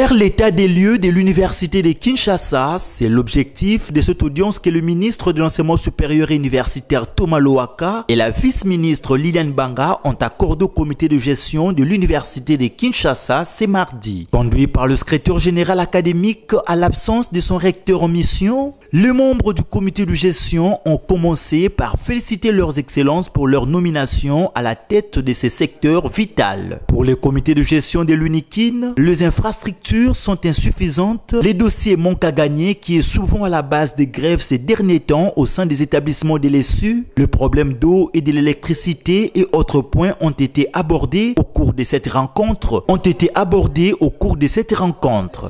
Faire l'état des lieux de l'université de Kinshasa, c'est l'objectif de cette audience que le ministre de l'enseignement supérieur et universitaire Thomas Lowaka et la vice-ministre Liliane Banga ont accordé au comité de gestion de l'université de Kinshasa ce mardi. Conduit par le secrétaire général académique à l'absence de son recteur en mission, les membres du comité de gestion ont commencé par féliciter leurs excellences pour leur nomination à la tête de ces secteurs vitaux. Pour le comité de gestion de l'UNIKIN, les infrastructures sont insuffisantes, les dossiers manquent à gagner qui est souvent à la base des grèves ces derniers temps au sein des établissements de l'ESU, le problème d'eau et de l'électricité et autres points ont été abordés au cours de cette rencontre.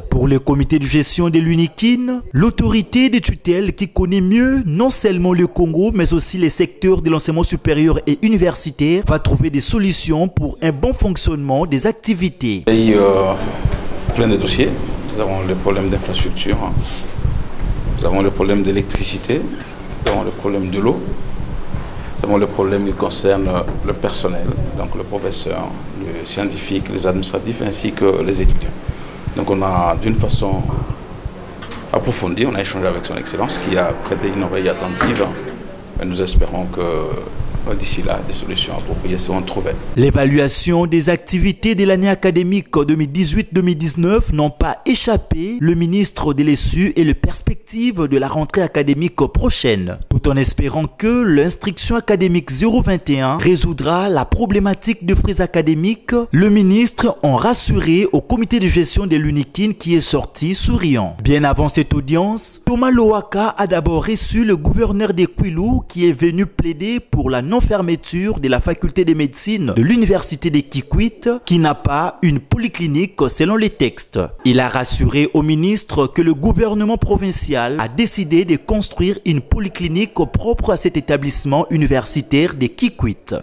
Pour le comité de gestion de l'UNIKIN, l'autorité de tutelle qui connaît mieux non seulement le Congo mais aussi les secteurs de l'enseignement supérieur et universitaire va trouver des solutions pour un bon fonctionnement des activités. Plein de dossiers. Nous avons le problème d'infrastructure, nous avons le problème d'électricité, nous avons le problème de l'eau, nous avons le problème qui concerne le personnel, donc le professeur, le scientifique, les administratifs ainsi que les étudiants. Donc on a d'une façon approfondie, on a échangé avec son excellence qui a prêté une oreille attentive et nous espérons que d'ici là, des solutions appropriées seront trouvées. L'évaluation des activités de l'année académique 2018-2019 n'ont pas échappé le ministre de l'ESU et les perspectives de la rentrée académique prochaine. Tout en espérant que l'instruction académique 021 résoudra la problématique de frais académiques, le ministre a rassuré au comité de gestion de l'UNIKIN qui est sorti souriant. Bien avant cette audience, Thomas Lowaka a d'abord reçu le gouverneur de Kwilu qui est venu plaider pour la non-fermeture de la faculté de médecine de l'université de Kikwit qui n'a pas une polyclinique selon les textes. Il a rassuré au ministre que le gouvernement provincial a décidé de construire une polyclinique propre à cet établissement universitaire de Kikwit.